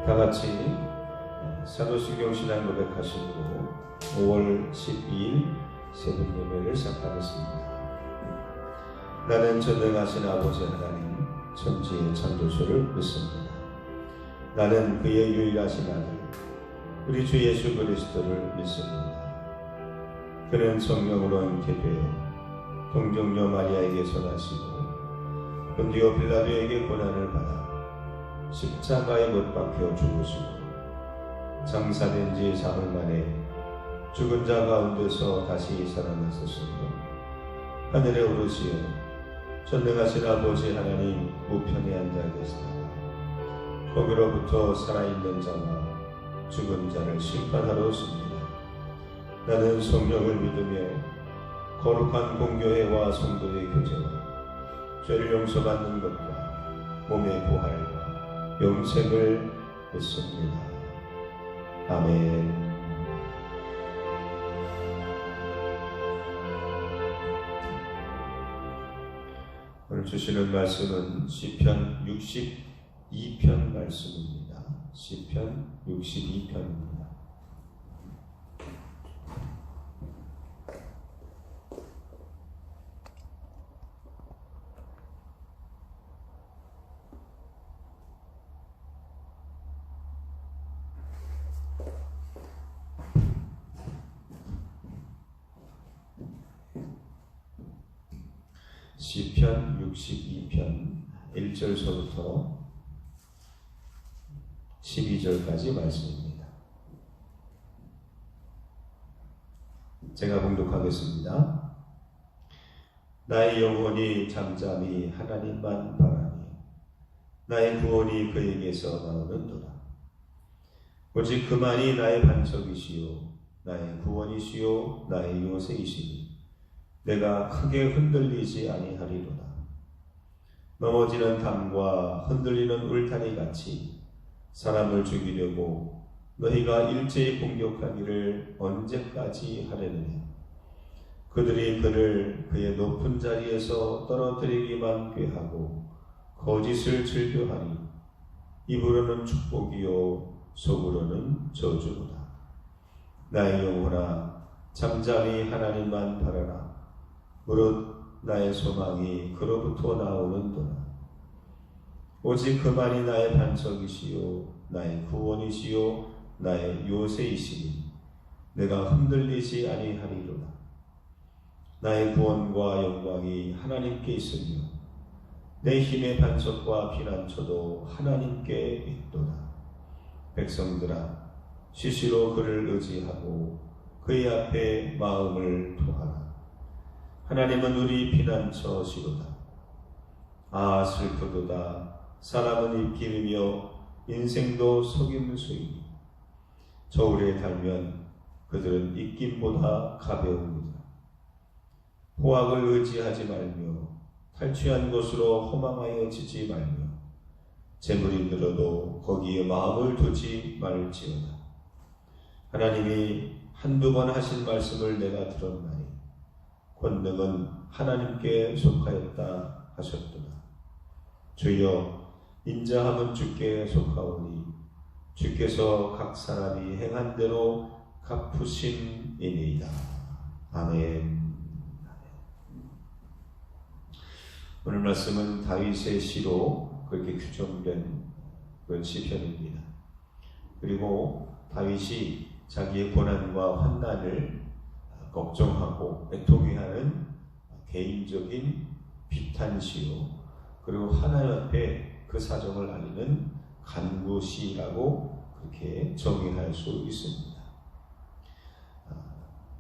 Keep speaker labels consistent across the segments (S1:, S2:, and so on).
S1: 다 같이 사도신경 신앙 고백하심으로 5월 12일 새벽 예배를 시작하겠습니다. 나는 전능하신 아버지 하나님 천지의 창조주를 믿습니다. 나는 그의 유일하신 아들 우리 주 예수 그리스도를 믿습니다. 그는 성령으로 잉태되어 동정녀 마리아에게서 나시고 본디오 빌라도에게 고난을 받아 십자가에 못 박혀 죽으시고 장사된 지 사흘 만에 죽은 자 가운데서 다시 살아나셨으며 하늘에 오르시어 전능하신 아버지 하나님 우편에 앉아 계시다가 거기로부터 살아있는 자와 죽은 자를 심판하러 오십니다. 나는 성령을 믿으며 거룩한 공교회와 성도의 교제와 죄를 용서받는 것과 몸의 부활과 영생을 믿습니다. 아멘. 오늘 주시는 말씀은 시편 62편 말씀입니다. 시편 62편입니다. 시편 62편 1절서부터 12절까지 말씀입니다. 제가 봉독하겠습니다. 나의 영혼이 잠잠히 하나님만 바라니 나의 구원이 그에게서 나오는도다. 오직 그만이 나의 반석이시요 나의 구원이시요 나의 요새이시니 내가 크게 흔들리지 아니하리로다. 넘어지는 담과 흔들리는 울타리 같이 사람을 죽이려고 너희가 일제히 공격하기를 언제까지 하려느냐. 그들이 그를 그의 높은 자리에서 떨어뜨리기만 꾀하고 거짓을 즐겨하니 입으로는 축복이요 속으로는 저주로다. 나의 영혼아 잠잠히 하나님만 바라라. 무릇 나의 소망이 그로부터 나오는도다. 오직 그만이 나의 반석이시요 나의 구원이시요 나의 요새이시니 내가 흔들리지 아니하리로다. 나의 구원과 영광이 하나님께 있으며 내 힘의 반석과 피난처도 하나님께 있도다. 백성들아 시시로 그를 의지하고 그의 앞에 마음을 토하라. 하나님은 우리 피난처시로다. 아 슬프도다. 사람은 입기르며 인생도 속임수이니 저울에 달면 그들은 입김보다 가벼웁니다. 포악을 의지하지 말며 탈취한 곳으로 허망하여 지지 말며 재물이 늘어도 거기에 마음을 두지 말지어다. 하나님이 한두 번 하신 말씀을 내가 들었나니 권능은 하나님께 속하였다 하셨도다. 주여 인자함은 주께 속하오니 주께서 각 사람이 행한 대로 갚으심이니이다. 아멘. 오늘 말씀은 다윗의 시로 그렇게 규정된 그런 시편입니다. 그리고 다윗이 자기의 고난과 환난을 걱정하고 애통해하는 개인적인 비탄시요 그리고 하나님 앞에 그 사정을 알리는 간구시라고 그렇게 정의할 수 있습니다.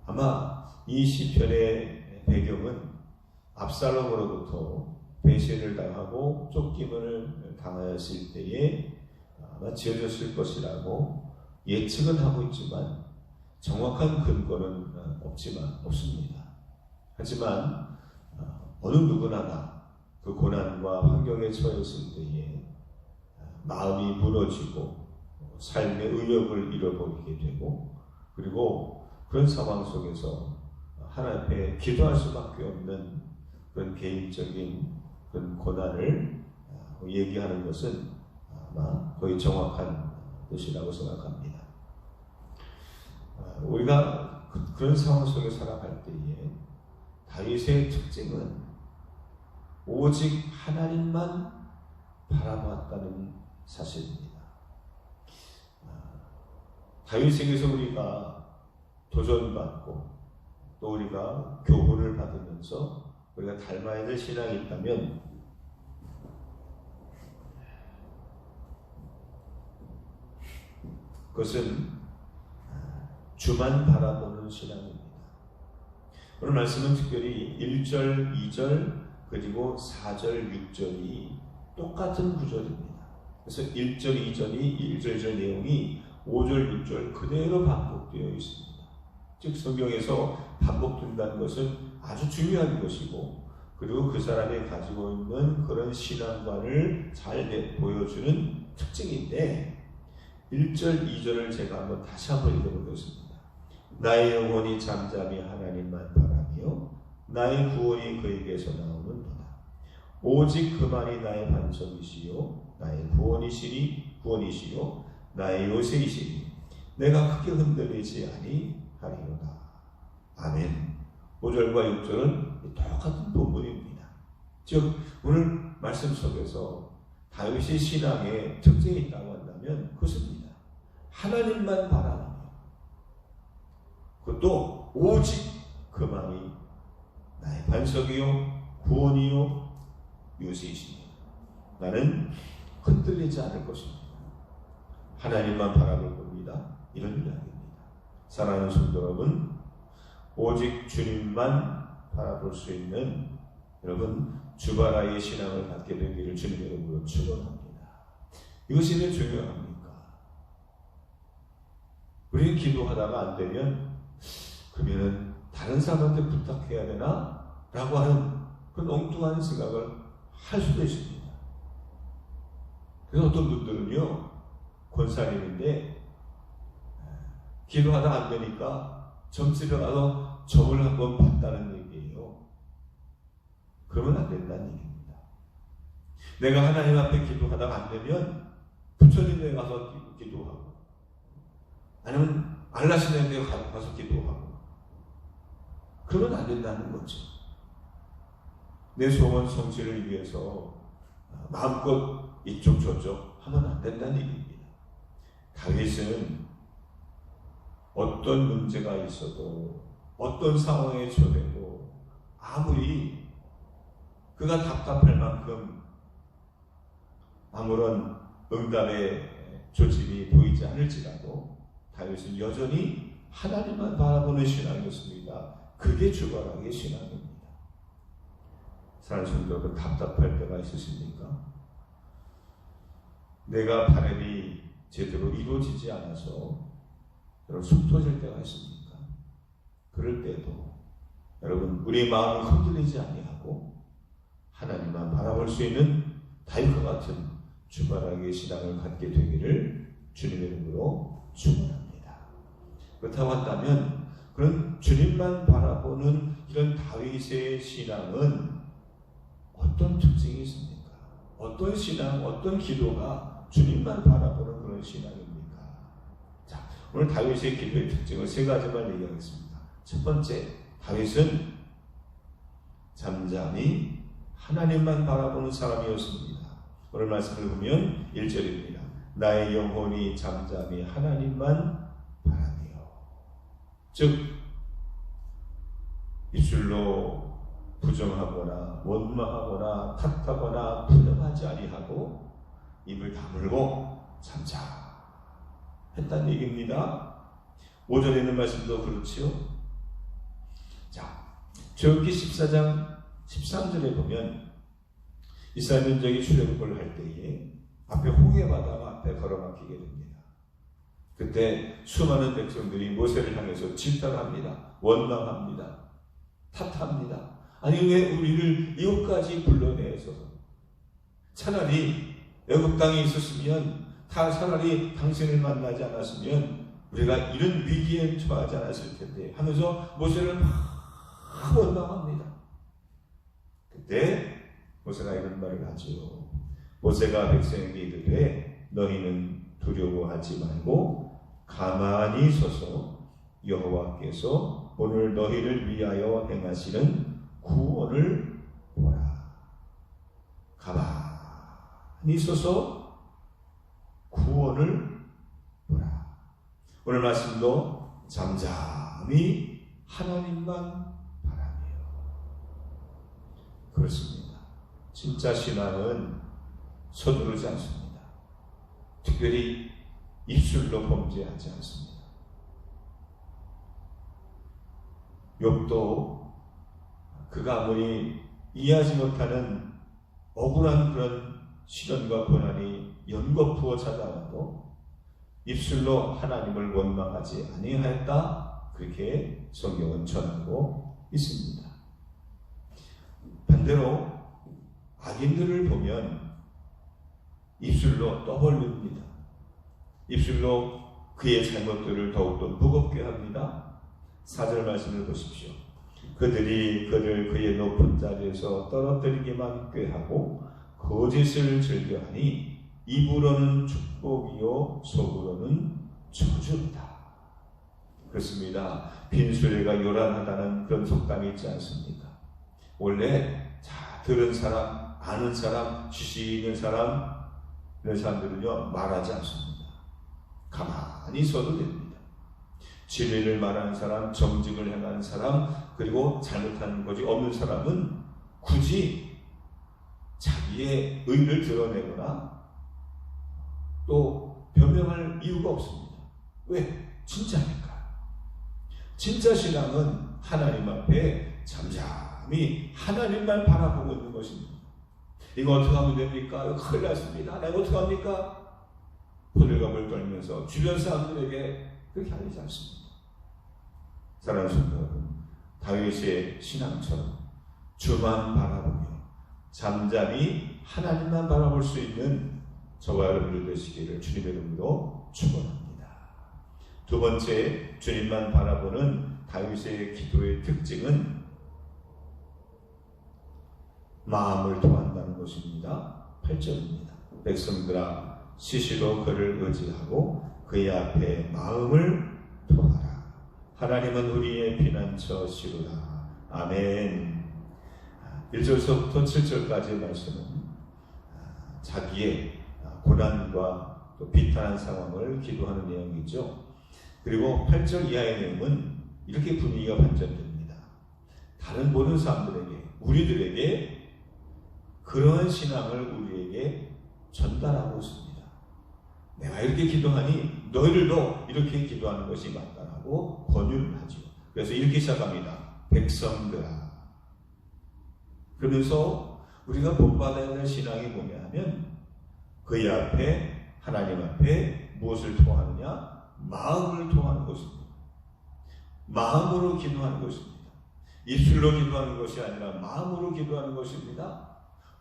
S1: 아마 이 시편의 배경은 압살롬으로부터 배신을 당하고 쫓김을 당하였을 때에 아마 지어졌을 것이라고 예측은 하고 있지만 정확한 근거는 없습니다. 하지만 어느 누구나 그 고난과 환경에 처했을 때에 마음이 무너지고 삶의 의욕을 잃어버리게 되고 그리고 그런 상황 속에서 하나님 앞에 기도할 수밖에 없는 그런 개인적인 그런 고난을 얘기하는 것은 아마 거의 정확한 뜻이라고 생각합니다. 우리가 그런 상황 속에 살아갈 때에 다윗의 특징은 오직 하나님만 바라봤다는 사실입니다. 다윗에게서 우리가 도전받고 또 우리가 교훈을 받으면서 우리가 닮아야 될 신앙이 있다면 그것은 주만 바라보는 신앙입니다. 오늘 말씀은 특별히 1절, 2절 그리고 4절, 6절이 똑같은 구절입니다. 그래서 1절, 2절이 1절, 2절 내용이 5절, 6절 그대로 반복되어 있습니다. 즉 성경에서 반복된다는 것은 아주 중요한 것이고 그리고 그 사람이 가지고 있는 그런 신앙관을 잘 보여주는 특징인데 1절, 2절을 제가 다시 한번 읽어보겠습니다. 나의 영혼이 잠잠히 하나님만 바라며 나의 구원이 그에게서 나오는도다. 오직 그만이 나의 반석이시요 나의 구원이시요 나의 요새이시니 내가 크게 흔들리지 아니하리로다. 아멘. 5절과 6절은 똑같은 본문입니다. 즉 오늘 말씀 속에서 다윗의 신앙에 특징이 있다고 한다면 그것입니다. 하나님만 바라보며 그것도 오직 그만이 나의 반석이요 구원이요 요새이시니 나는 흔들리지 않을 것입니다. 하나님만 바라볼 겁니다. 이런 이야기입니다. 사랑하는 성도 여러분, 오직 주님만 바라볼 수 있는 여러분 주바라의 신앙을 갖게 되기를 주님 이름으로 축원합니다. 이것이 왜 중요합니까? 우리는 기도하다가 안 되면 그러면 다른 사람한테 부탁해야 되나? 라고 하는 그런 엉뚱한 생각을 할 수도 있습니다. 그래서 어떤 분들은요 권사님인데 기도하다가 안 되니까 점집에 가서 점을 한번 봤다는 얘기예요. 그러면 안 된다는 얘기입니다. 내가 하나님 앞에 기도하다가 안 되면 부처님에 가서 기도하고 아니면 알라시네에 가서 기도하고 그러면 안 된다는 거죠. 내 소원 성취를 위해서 마음껏 이쪽 저쪽 하면 안 된다는 얘기입니다. 다윗은 어떤 문제가 있어도 어떤 상황에 처해도 아무리 그가 답답할 만큼 아무런 응답의 조짐이 보이지 않을지라도 다윗은 여전히 하나님만 바라보는 신앙이었습니다. 그게 주바라의 신앙입니다. 사랑하는 성도 여러분, 답답할 때가 있으십니까? 내가 바람이 제대로 이루어지지 않아서 여러분 속 터질 때가 있습니까? 그럴 때도 여러분 우리의 마음을 흔들리지 아니하고 하나님만 바라볼 수 있는 다윗과 같은 주바라기의 신앙을 갖게 되기를 주님의 이름으로 축원합니다. 그렇다고 한다면 그런 주님만 바라보는 이런 다윗의 신앙은 어떤 특징이 있습니까? 어떤 신앙, 어떤 기도가 주님만 바라보는 그런 신앙입니까? 자, 오늘 다윗의 기도의 특징을 세 가지만 얘기하겠습니다. 첫 번째, 다윗은 잠잠히 하나님만 바라보는 사람이었습니다. 오늘 말씀을 보면 1절입니다. 나의 영혼이 잠잠히 하나님만 바라며. 즉 입술로 부정하거나 원망하거나 탓하거나 분명하지 아니하고 입을 다물고 잠잠 했다는 얘기입니다. 5절에 있는 말씀도 그렇지요. 자, 출애굽기 14장 13절에 보면 이스라엘 민족이 출애굽을 할 때에 앞에 홍해바다가 앞에 걸어막히게 됩니다. 그때 수많은 백성들이 모세를 향해서 질타합니다. 원망합니다. 탓합니다. 아니 왜 우리를 이곳까지 불러내서 차라리 애굽 땅에 있었으면 차라리 당신을 만나지 않았으면 우리가 이런 위기에 처하지 않았을 텐데 하면서 모세를 막 원망합니다. 그때 모세가 이런 말을 하죠. 모세가 백성에게 이르되 너희는 두려워하지 말고 가만히 서서 여호와께서 오늘 너희를 위하여 행하시는 구원을 보라. 가만히 서서 구원을 보라. 오늘 말씀도 잠잠히 하나님만 바라며. 그렇습니다. 진짜 신앙은 서두르지 않습니다. 특별히 입술로 범죄하지 않습니다. 욥도 그가 아무리 이해하지 못하는 억울한 그런 시련과 고난이 연거푸어 찾아와도 입술로 하나님을 원망하지 아니하였다. 그렇게 성경은 전하고 있습니다. 반대로 악인들을 보면 입술로 떠벌립니다. 입술로 그의 잘못들을 더욱더 무겁게 합니다. 4절 말씀을 보십시오. 그들이 그를 그의 높은 자리에서 떨어뜨리기만 꾀하고 거짓을 즐겨하니 입으로는 축복이요 속으로는 저주다. 그렇습니다. 빈수레가 요란하다는 그런 속담이 있지 않습니까? 원래 들은 사람, 아는 사람, 지식 있는 사람, 이런 사람들은요 말하지 않습니다. 가만히 서도 됩니다. 진리를 말하는 사람, 정직을 행하는 사람, 그리고 잘못하는 것이 없는 사람은 굳이 자기의 의를 드러내거나 또 변명할 이유가 없습니다. 왜? 진짜니까. 진짜 신앙은 하나님 앞에 잠잠히 하나님만 바라보고 있는 것입니다. 이거 어떻게 하면 됩니까? 이거 큰일 났습니다. 내가 어떻게 합니까? 호들갑을 떨면서 주변 사람들에게 그렇게 알리지 않습니다. 사랑하는 성도 여러분, 다윗의 신앙처럼 주만 바라보며 잠잠히 하나님만 바라볼 수 있는 저와 여러분들 되시기를 주님의 이름으로 축원합니다. 두 번째, 주님만 바라보는 다윗의 기도의 특징은 마음을 통한다는 것입니다. 8절입니다. 백성들아 시시로 그를 의지하고 그의 앞에 마음을 통하라. 하나님은 우리의 피난처시로다. 아멘. 1절서부터 7절까지의 말씀은 자기의 고난과 또 비탄한 상황을 기도하는 내용이죠. 그리고 8절 이하의 내용은 이렇게 분위기가 반전됩니다. 다른 모든 사람들에게, 우리들에게 그러한 신앙을 우리에게 전달하고 있습니다. 내가 이렇게 기도하니 너희들도 이렇게 기도하는 것이 맞다라고 권유를 하죠. 그래서 이렇게 시작합니다. 백성들아. 그러면서 우리가 본받아야 할 신앙이 뭐냐 하면 그의 앞에, 하나님 앞에 무엇을 통하느냐? 마음을 통하는 것입니다. 마음으로 기도하는 것입니다. 입술로 기도하는 것이 아니라 마음으로 기도하는 것입니다.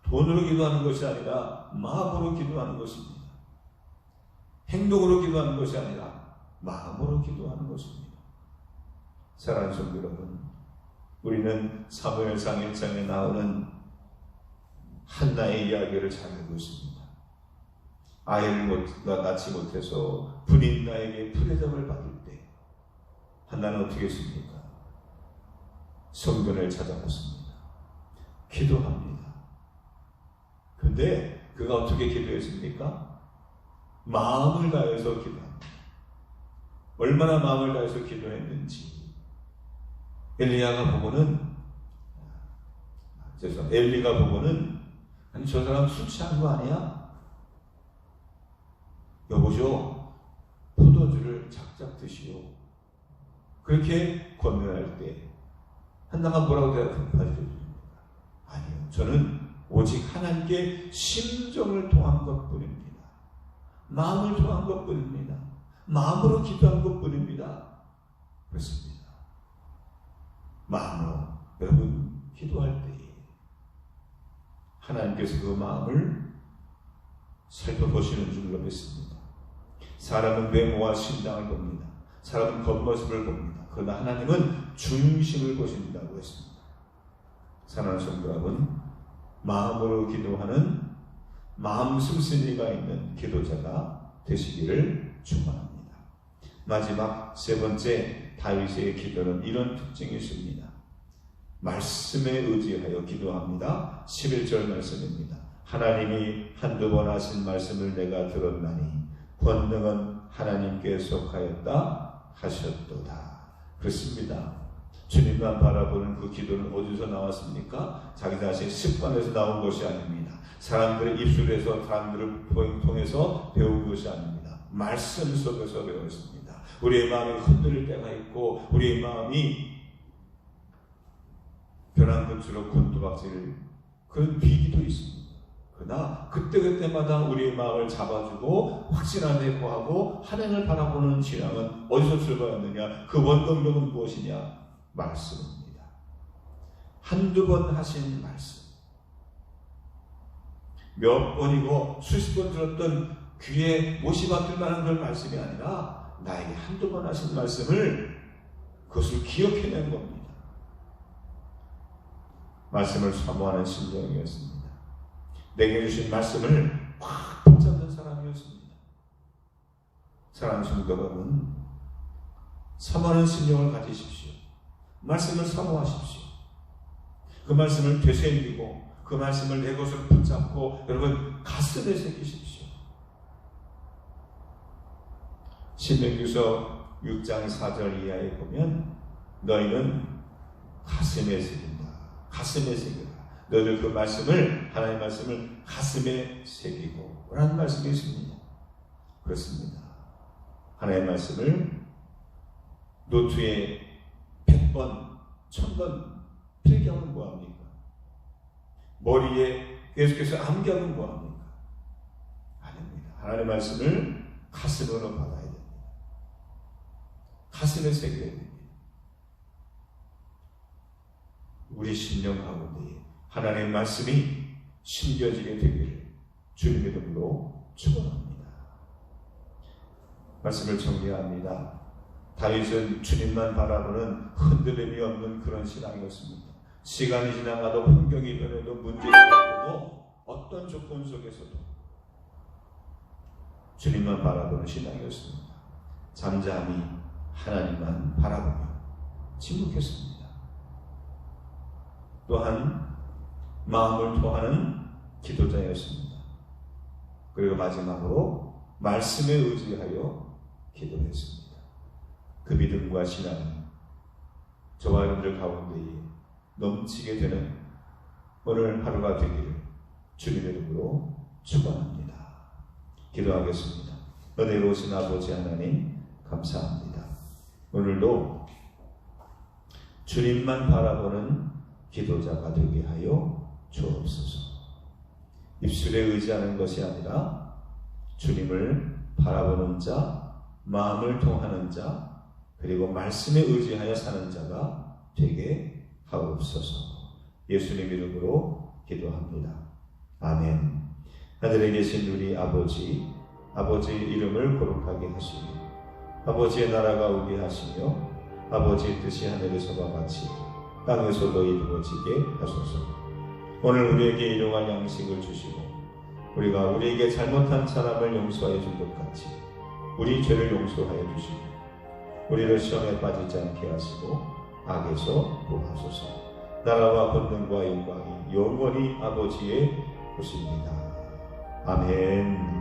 S1: 돈으로 기도하는 것이 아니라 마음으로 기도하는 것입니다. 행동으로 기도하는 것이 아니라 마음으로 기도하는 것입니다. 사랑하는 성도 여러분, 우리는 사무엘상 1장에 나오는 한나의 이야기를 잘 알고 있습니다. 아이를 낳지 못해서 분인나에게 풀대접을 받을 때 한나는 어떻게 했습니까? 성전을 찾아갔습니다. 기도합니다. 근데 그가 어떻게 기도했습니까? 마음을 다해서 기도합니다. 얼마나 마음을 다해서 기도했는지 엘리가 보고는 아니 저 사람 술 취한 거 아니야? 여보시오, 포도주를 작작 드시오. 그렇게 권면할 때 한나가 뭐라고 대답하죠? 아니요, 저는 오직 하나님께 심정을 통한 것뿐입니다. 마음을 통한 것뿐입니다. 마음으로 기도한 것뿐입니다. 그렇습니다. 마음으로 여러분 기도할 때 하나님께서 그 마음을 살펴보시는 줄로 믿습니다. 사람은 외모와 신장을 봅니다. 사람은 겉모습을 봅니다. 그러나 하나님은 중심을 보신다고 했습니다. 사랑하는 성도 여러분, 마음으로 기도하는 마음 숨쉬기가 있는 기도자가 되시기를 축원합니다. 마지막 세 번째 다윗의 기도는 이런 특징이 있습니다. 말씀에 의지하여 기도합니다. 11절 말씀입니다. 하나님이 한두 번 하신 말씀을 내가 들었나니 권능은 하나님께 속하였다 하셨도다. 그렇습니다. 주님만 바라보는 그 기도는 어디서 나왔습니까? 자기 자신의 습관에서 나온 것이 아닙니다. 사람들의 입술에서, 사람들을 통해서 배운 것이 아닙니다. 말씀 속에서 배웠습니다. 우리의 마음이 흔들릴 때가 있고 우리의 마음이 변한 것으로 곤두박질 그런 위기도 있습니다. 그러나 그때그때마다 우리의 마음을 잡아주고 확신하게 구하고 하나님을 바라보는 신앙은 어디서 출발했느냐? 그 원동력은 무엇이냐? 말씀입니다. 한두 번 하신 말씀, 몇 번이고 수십 번 들었던 귀에 못이 박힐 만한 그런 말씀이 아니라 나에게 한두 번 하신 말씀을 그것을 기억해낸 겁니다. 말씀을 사모하는 심정이었습니다. 내게 주신 말씀을 확 붙잡는 사람이었습니다. 사랑하는 성도 여러분, 사모하는 심정을 가지십시오. 말씀을 사모하십시오. 그 말씀을 되새기고 그 말씀을 내 것을 붙잡고 여러분 가슴에 새기십시오. 신명기서 6장 4절 이하에 보면 너희는 가슴에 새긴다. 가슴에 새겨라. 너희들 그 말씀을, 하나님의 말씀을 가슴에 새기고 라는 말씀이 있습니다. 그렇습니다. 하나님의 말씀을 노트에 100번, 1000번 필기하면 뭐합니까? 머리에 계속해서 암기하면 뭐합니까? 아닙니다. 하나님의 말씀을 가슴으로 받아야 됩니다. 가슴에 새겨야 됩니다. 우리 심령 가운데 하나님의 말씀이 심겨지게 되기를 주님의 이름으로 축원합니다. 말씀을 정리합니다. 다윗은 주님만 바라보는 흔들림이 없는 그런 신앙이었습니다. 시간이 지나가도 환경이 변해도 문제가 있어도 어떤 조건 속에서도 주님만 바라보는 신앙이었습니다. 잠잠히 하나님만 바라보며 침묵했습니다. 또한 마음을 토하는 기도자였습니다. 그리고 마지막으로 말씀에 의지하여 기도했습니다. 그 믿음과 신앙이 저와 여러분들 가운데에 넘치게 되는 오늘 하루가 되기를 주님의 이름으로 축원합니다. 기도하겠습니다. 은혜로우신 아버지 하나님 감사합니다. 오늘도 주님만 바라보는 기도자가 되게 하여 주옵소서. 입술에 의지하는 것이 아니라 주님을 바라보는 자, 마음을 통하는 자, 그리고 말씀에 의지하여 사는 자가 되게 하옵소서. 예수님 이름으로 기도합니다. 아멘. 하늘에 계신 우리 아버지, 아버지의 이름을 거룩하게 하시며 아버지의 나라가 오게 하시며 아버지의 뜻이 하늘에서와 같이 땅에서도 이루어지게 하소서. 오늘 우리에게 일용할 양식을 주시고 우리가 우리에게 잘못한 사람을 용서해 준 것 같이 우리 죄를 용서하여 주시고 우리를 시험에 빠지지 않게 하시고 악에서 구하소서. 나라와 권능과 영광이 영원히 아버지의 것입니다. 아멘.